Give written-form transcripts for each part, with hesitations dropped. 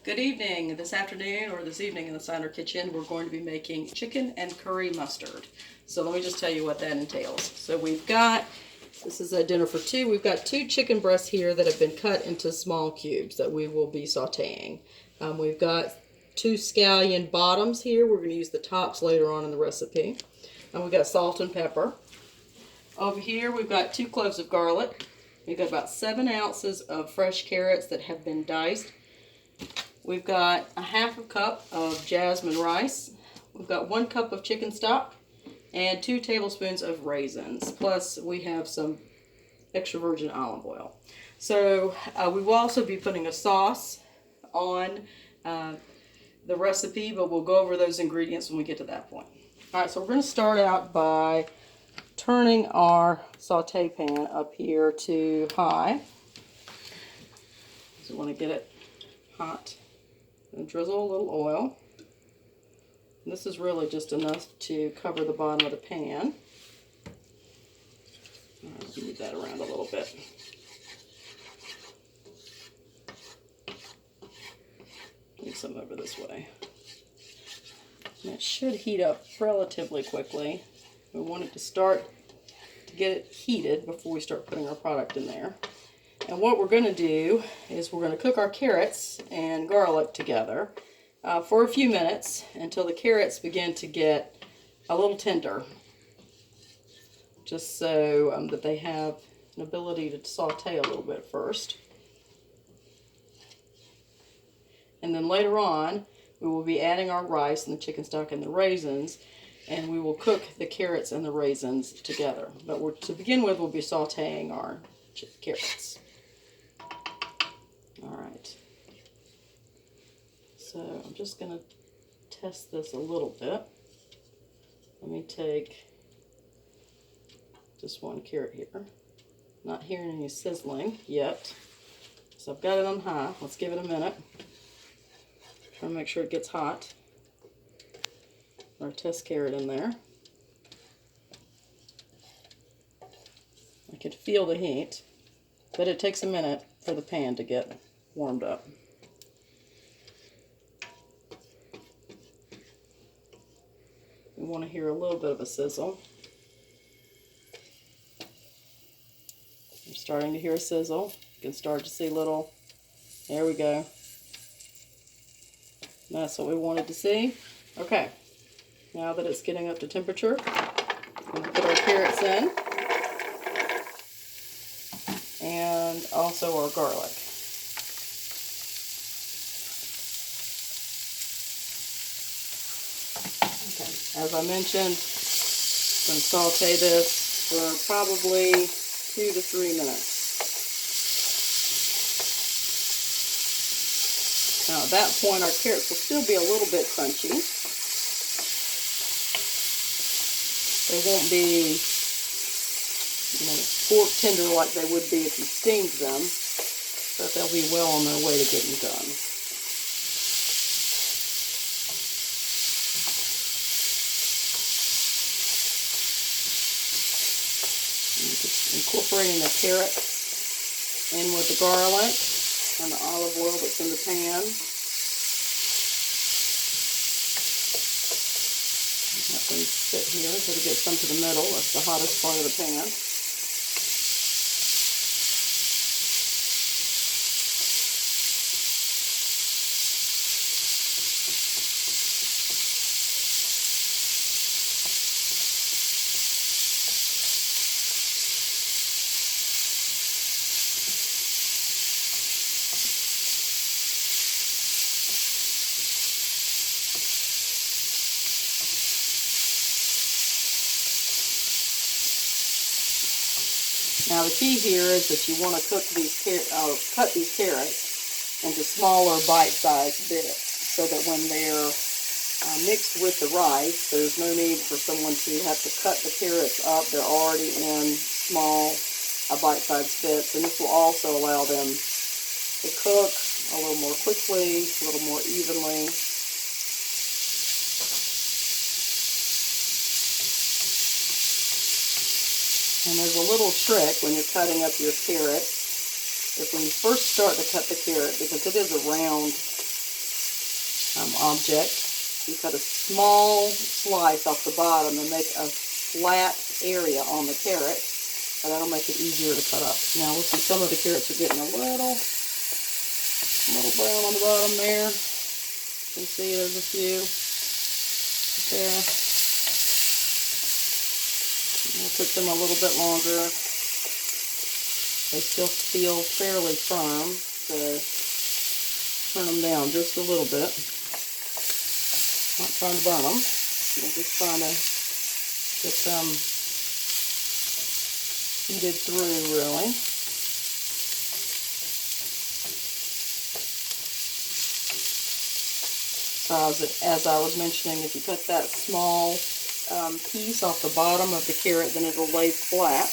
Good evening. This afternoon or this evening in the Siner Kitchen, we're going to be making chicken and curry mustard. So let me just tell you what that entails. So this is a dinner for two. We've got 2 chicken breasts here that have been cut into small cubes that we will be sauteing. We've got 2 scallion bottoms here. We're going to use the tops later on in the recipe. And we've got salt and pepper. Over here we've got 2 cloves of garlic. We've got about 7 ounces of fresh carrots that have been diced. We've got a half a cup of jasmine rice. We've got 1 cup of chicken stock and 2 tablespoons of raisins. Plus we have some extra virgin olive oil. So we will also be putting a sauce on the recipe, but we'll go over those ingredients when we get to that point. All right, so we're going to start out by turning our saute pan up here to high. So we want to get it hot. And drizzle a little oil. And this is really just enough to cover the bottom of the pan. Let's move that around a little bit. Move some over this way. And it should heat up relatively quickly. We want it to start to get it heated before we start putting our product in there. And what we're going to do is we're going to cook our carrots and garlic together for a few minutes until the carrots begin to get a little tender, just so that they have an ability to saute a little bit first. And then later on, we will be adding our rice and the chicken stock and the raisins, and we will cook the carrots and the raisins together. But to begin with, we'll be sauteing our carrots. All right, so I'm just going to test this a little bit. Let me take just 1 carrot here. Not hearing any sizzling yet, so I've got it on high. Let's give it a minute. Try to make sure it gets hot. Our test carrot in there. I can feel the heat, but it takes a minute for the pan to get warmed up. We want to hear a little bit of a sizzle. I'm starting to hear a sizzle. You can start to see little, there we go. That's what we wanted to see. Okay, now that it's getting up to temperature, we're going to put our carrots in and also our garlic. As I mentioned, I'm going to saute this for probably 2 to 3 minutes. Now at that point, our carrots will still be a little bit crunchy. They won't be, pork tender like they would be if you steamed them, but they'll be well on their way to getting done. Incorporating the carrots in with the garlic and the olive oil that's in the pan. Let them sit here until it gets some to the middle. That's the hottest part of the pan. Now the key here is that you want to cut these carrots into smaller bite-sized bits so that when they're mixed with the rice, there's no need for someone to have to cut the carrots up. They're already in small bite-sized bits, and this will also allow them to cook a little more quickly, a little more evenly. And there's a little trick when you're cutting up your carrots, is when you first start to cut the carrot, because it is a round object. You cut a small slice off the bottom and make a flat area on the carrot, and that'll make it easier to cut up. Now we'll see some of the carrots are getting a little brown on the bottom there. You can see there's a few there. We'll cook them a little bit longer. They still feel fairly firm, so turn them down just a little bit. Not trying to burn them. We're just trying to get them heated through, really. So as I was mentioning, if you cut that small piece off the bottom of the carrot, then it'll lay flat.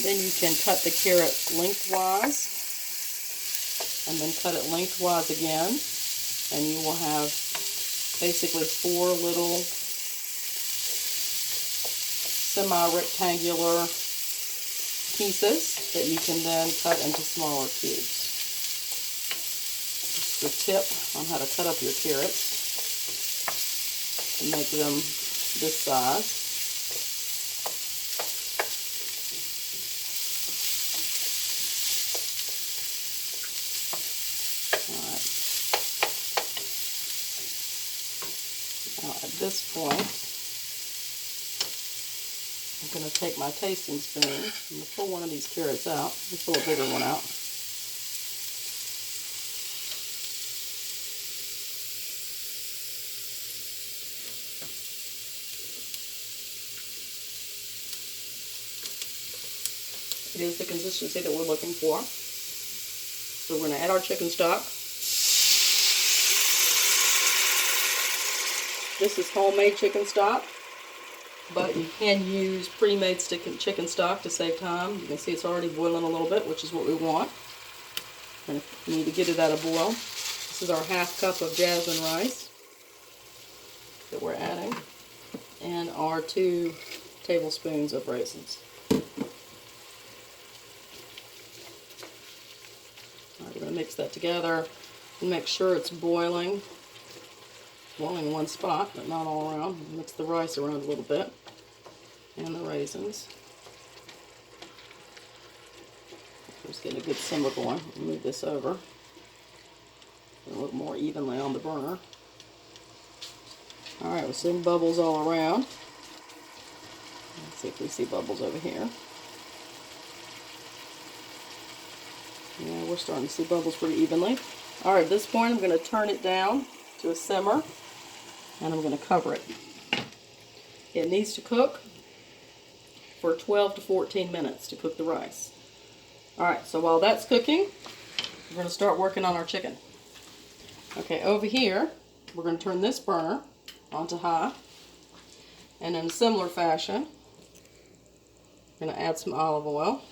Then you can cut the carrot lengthwise, and then cut it lengthwise again, and you will have basically 4 little semi-rectangular pieces that you can then cut into smaller cubes. Just a tip on how to cut up your carrots to make them this size. At this point, I'm going to take my tasting spoon. I'm going to pull one of these carrots out. Let's pull a bigger one out. It is the consistency that we're looking for. So we're going to add our chicken stock. This is homemade chicken stock, but you can use pre-made chicken stock to save time. You can see it's already boiling a little bit, which is what we want. And we need to get it at a boil. This is our ½ cup of jasmine rice that we're adding, and our 2 tablespoons of raisins. All right, we're going to mix that together and make sure it's boiling. Boiling in one spot, but not all around. Mix the rice around a little bit, and the raisins. Just getting a good simmer going. Move this over a little more evenly on the burner. All right, we're seeing bubbles all around. Let's see if we see bubbles over here. Yeah, we're starting to see bubbles pretty evenly. All right, at this point, I'm going to turn it down to a simmer, and I'm going to cover it. It needs to cook for 12 to 14 minutes to cook the rice. Alright, so while that's cooking, we're going to start working on our chicken. Okay, over here, we're going to turn this burner onto high, and in a similar fashion, I'm going to add some olive oil.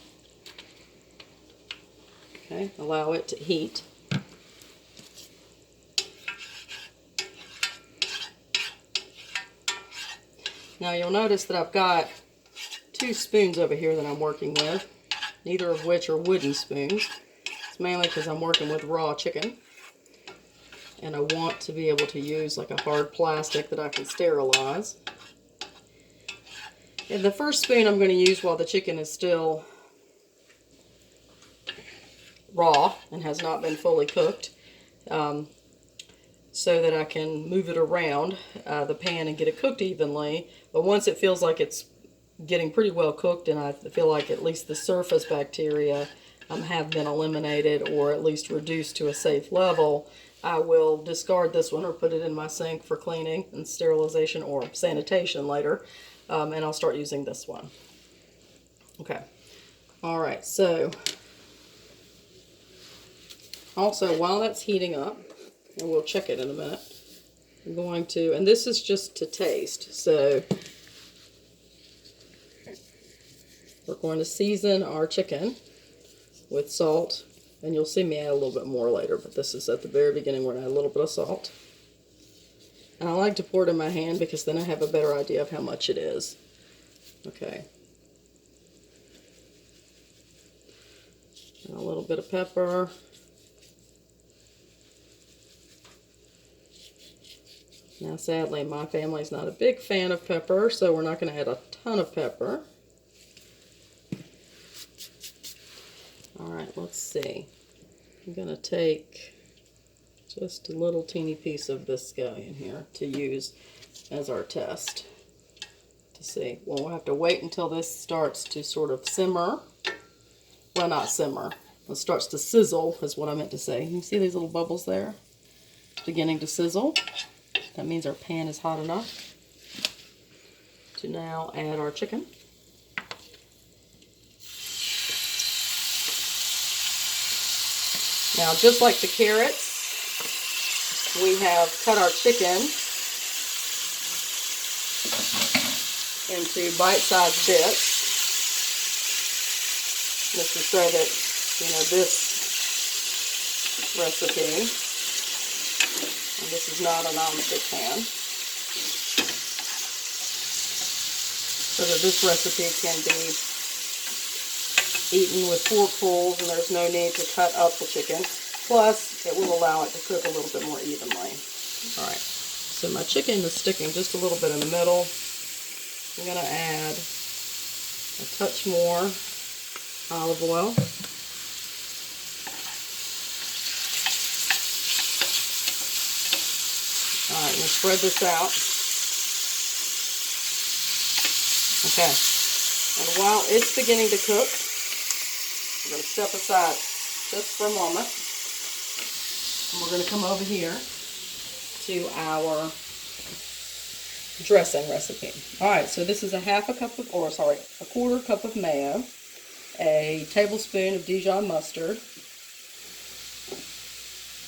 Okay, allow it to heat. Now you'll notice that I've got 2 spoons over here that I'm working with, neither of which are wooden spoons. It's mainly because I'm working with raw chicken, and I want to be able to use like a hard plastic that I can sterilize. And the first spoon I'm going to use while the chicken is still raw and has not been fully cooked, so that I can move it around the pan and get it cooked evenly. But once it feels like it's getting pretty well cooked, and I feel like at least the surface bacteria have been eliminated or at least reduced to a safe level, I will discard this one or put it in my sink for cleaning and sterilization or sanitation later, and I'll start using this one. Okay. All right, so also while that's heating up, and we'll check it in a minute, I'm going to, and this is just to taste, so we're going to season our chicken with salt, and you'll see me add a little bit more later, but this is at the very beginning. We're going to add a little bit of salt. And I like to pour it in my hand because then I have a better idea of how much it is. Okay. And a little bit of pepper. Now, sadly, my family's not a big fan of pepper, so we're not going to add a ton of pepper. Alright, let's see. I'm going to take just a little teeny piece of this guy in here to use as our test to see. Well, we'll have to wait until this starts to sort of simmer. Well, not simmer. It starts to sizzle is what I meant to say. You see these little bubbles there? Beginning to sizzle. That means our pan is hot enough to now add our chicken. Now, just like the carrots, we have cut our chicken into bite-sized bits. Just to show that, this recipe, and this is not a non-stick pan, so that this recipe can be eaten with forkfuls, and there's no need to cut up the chicken. Plus, it will allow it to cook a little bit more evenly. Alright, so my chicken is sticking just a little bit in the middle. I'm going to add a touch more olive oil. Alright, I'm going to spread this out. Okay, and while it's beginning to cook, we're going to step aside just for a moment, and we're going to come over here to our dressing recipe. Alright, so this is a quarter cup of mayo, a tablespoon of Dijon mustard,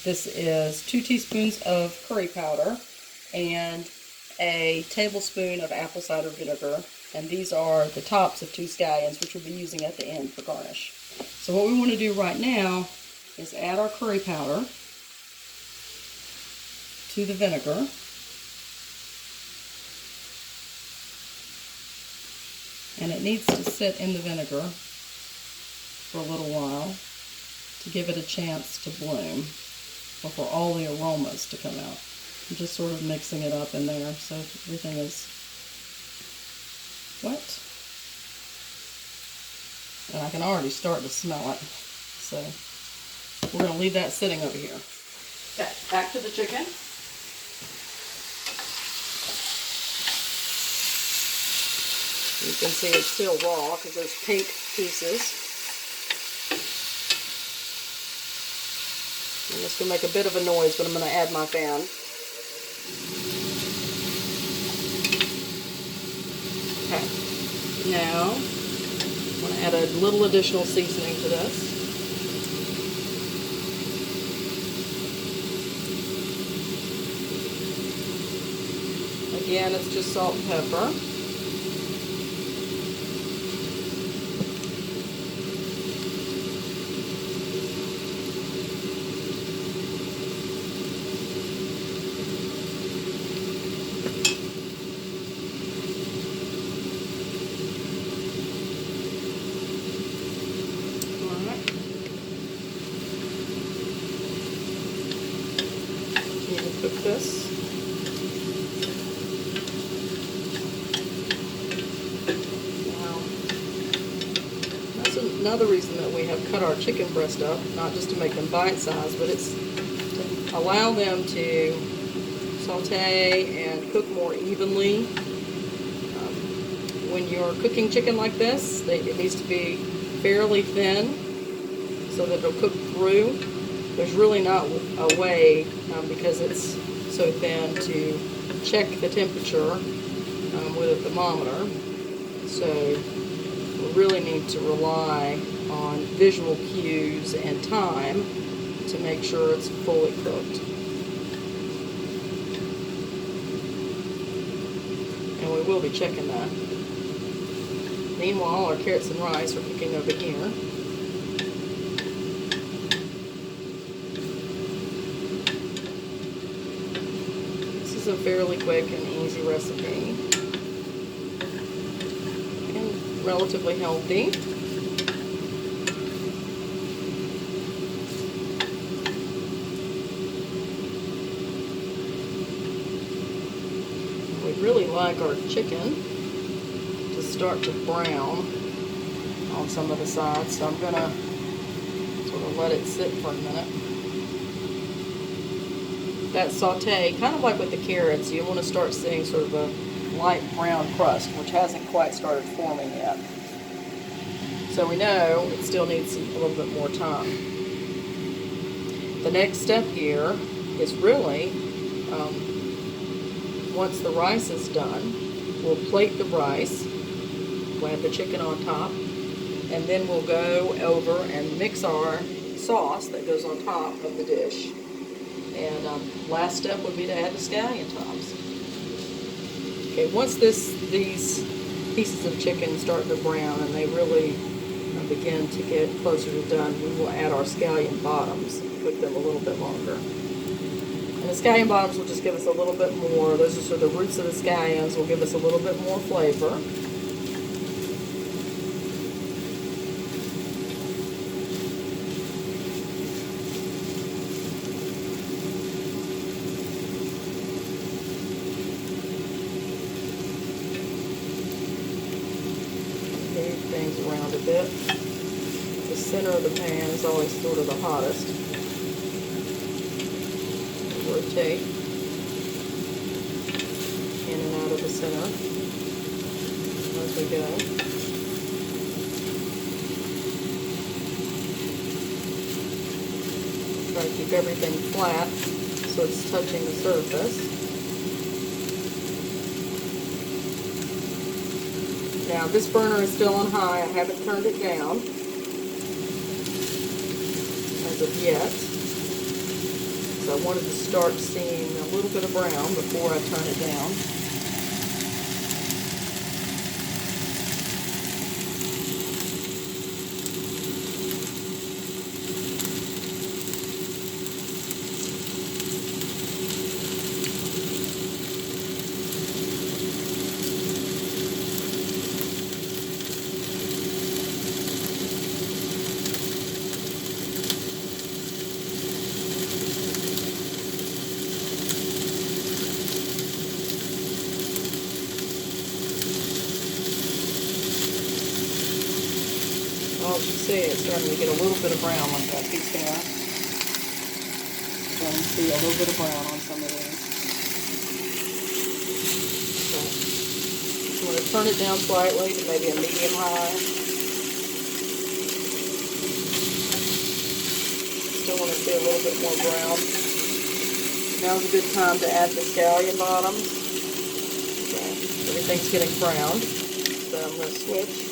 this is 2 teaspoons of curry powder, and a tablespoon of apple cider vinegar, and these are the tops of 2 scallions, which we'll be using at the end for garnish. So what we want to do right now is add our curry powder to the vinegar. And it needs to sit in the vinegar for a little while to give it a chance to bloom, or for all the aromas to come out. I'm just sort of mixing it up in there so everything is wet. And I can already start to smell it. So we're going to leave that sitting over here. Okay, back to the chicken. You can see it's still raw because there's pink pieces. And this will make a bit of a noise, but I'm going to add my fan. Okay, now I'm going to add a little additional seasoning to this. Again, it's just salt and pepper. Cook this. Now, that's another reason that we have cut our chicken breast up, not just to make them bite-sized, but it's to allow them to saute and cook more evenly. When you're cooking chicken like this, it needs to be fairly thin so that it'll cook through. There's really not a way, because it's so thin, to check the temperature with a thermometer. So we really need to rely on visual cues and time to make sure it's fully cooked. And we will be checking that. Meanwhile, our carrots and rice are cooking over here. This is a fairly quick and easy recipe, and relatively healthy. really like our chicken to start to brown on some of the sides, so I'm going to sort of let it sit for a minute. That saute, kind of like with the carrots, you want to start seeing sort of a light brown crust, which hasn't quite started forming yet. So we know it still needs a little bit more time. The next step here is really, once the rice is done, we'll plate the rice, we'll have the chicken on top, and then we'll go over and mix our sauce that goes on top of the dish. And last step would be to add the scallion tops. Okay, once these pieces of chicken start to brown and they really begin to get closer to done, we will add our scallion bottoms and cook them a little bit longer. And the scallion bottoms will just give us a little bit more. Those are sort of the roots of the scallions, will give us a little bit more flavor. Things around a bit. The center of the pan is always sort of the hottest. Rotate in and out of the center as we go. Try to keep everything flat so it's touching the surface. Now this burner is still on high. I haven't turned it down as of yet. So I wanted to start seeing a little bit of brown before I turn it down. Oh, you see it's starting to get a little bit of brown like that piece there. So you can see a little bit of brown on some of these. So you want to turn it down slightly to maybe a medium high. Still want to see a little bit more brown. Now's a good time to add the scallion bottoms. Okay. Everything's getting browned, so I'm going to switch.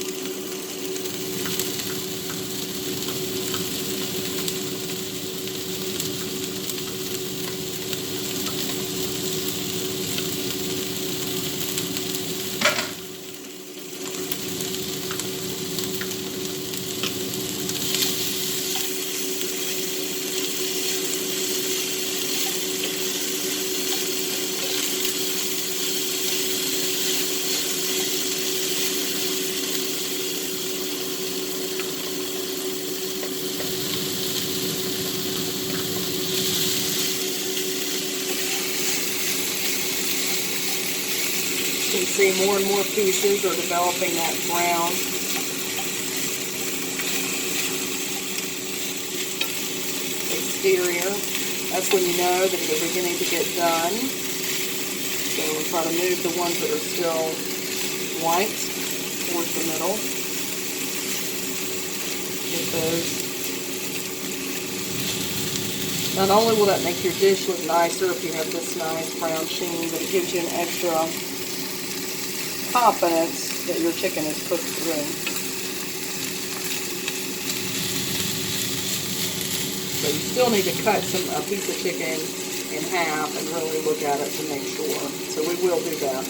You can see more and more pieces are developing that brown. Exterior. That's when you know that they're beginning to get done. So we'll try to move the ones that are still white towards the middle. Get those. Not only will that make your dish look nicer if you have this nice brown sheen, but it gives you an extra confidence that your chicken is cooked through. So you still need to cut a piece of chicken in half and really look at it to make sure. So we will do that.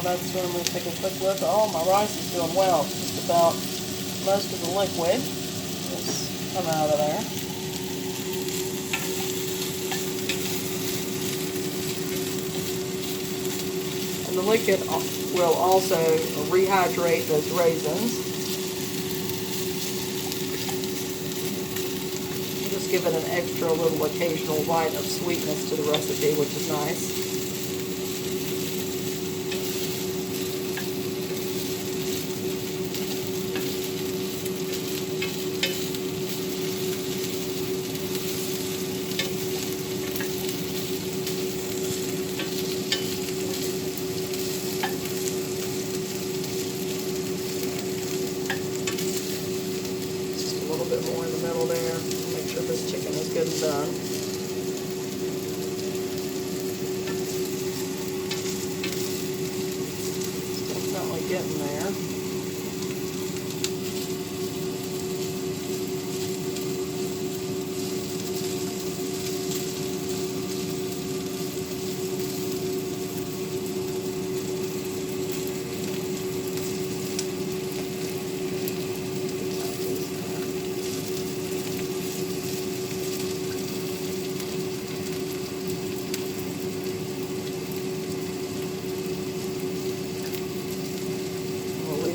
while that's doing, I'm going to take a quick look. Oh, my rice is doing well. Just about most of the liquid has come out of there. And the liquid will also rehydrate those raisins. Just give it an extra little occasional bite of sweetness to the recipe, which is nice. Just a little bit more in the middle there. Make sure this chicken is good and done. Definitely getting there.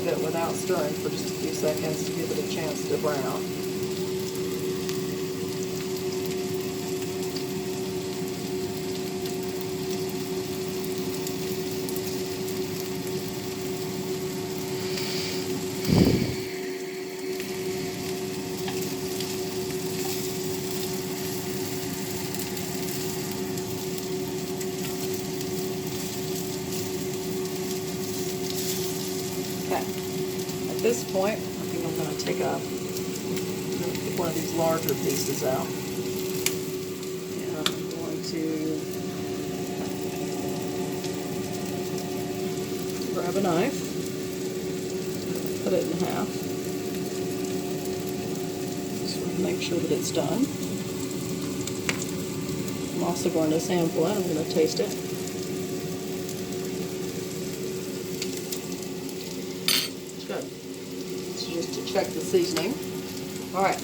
It without stirring for just a few seconds to give it a chance to brown. Okay. At this point, I think I'm going to take one of these larger pieces out. And I'm going to grab a knife, cut it in half. Just want to make sure that it's done. I'm also going to sample it. I'm going to taste it. Good. So just to check the seasoning. Alright.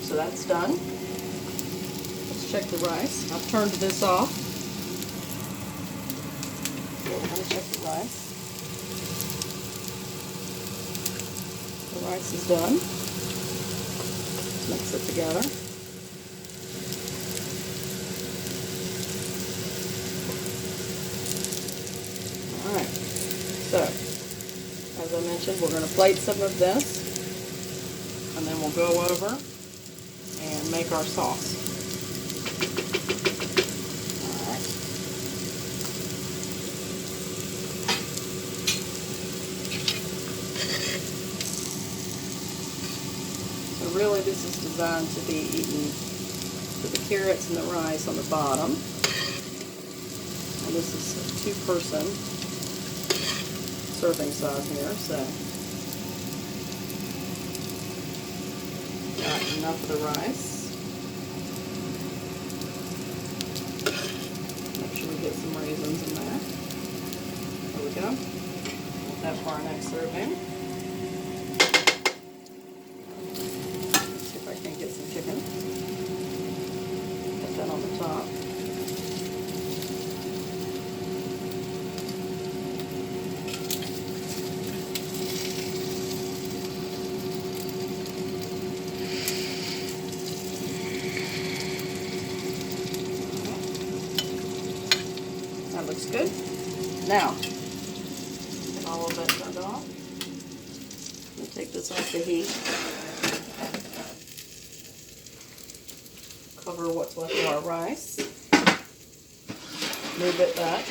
So that's done. Let's check the rice. I've turned this off. We're going to check the rice. The rice is done. Let's mix it together. Alright. So, as I mentioned, we're going to plate some of this, and then we'll go over and make our sauce. Alright. So really this is designed to be eaten with the carrots and the rice on the bottom. And this is a two-person serving size here, so got enough of the rice. Make sure we get some raisins in there. There we go. Put that for our next serving. See if I can get some chicken. Put that on the top. That looks good. Now, get all of that turned off. I'm going to take this off the heat. Cover what's left of our rice. Move it back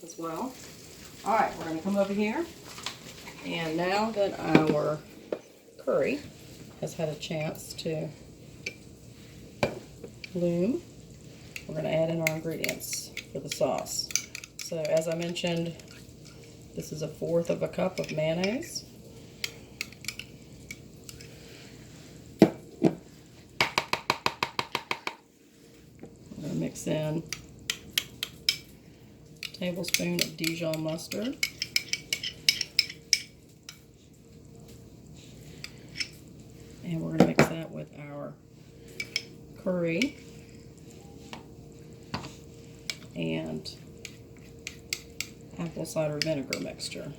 as well. Alright, we're going to come over here. And now that our curry has had a chance to bloom, we're going to add in our ingredients for the sauce. So as I mentioned, this is 1/4 cup of mayonnaise. I'm going to mix in tablespoon of Dijon mustard. And we're going to mix that with our curry and apple cider vinegar mixture.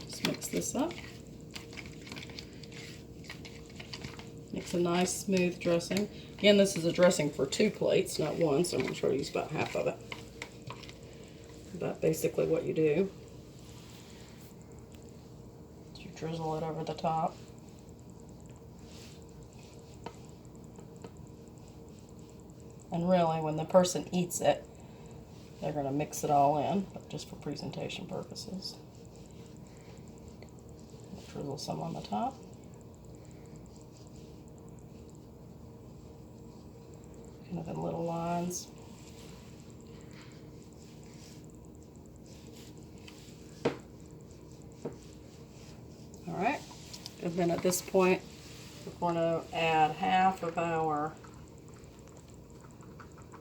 Just mix this up. Makes a nice smooth dressing. Again, this is a dressing for 2 plates, not 1, so I'm going to try to use about half of it. But basically what you do is you drizzle it over the top. And really, when the person eats it, they're going to mix it all in, but just for presentation purposes. Drizzle some on the top. Kind of in little lines. Alright, and then at this point, we're going to add half of our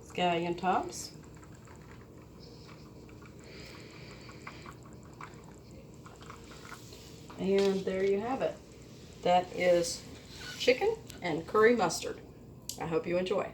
scallion tops. And there you have it. That is chicken and curry mustard. I hope you enjoy.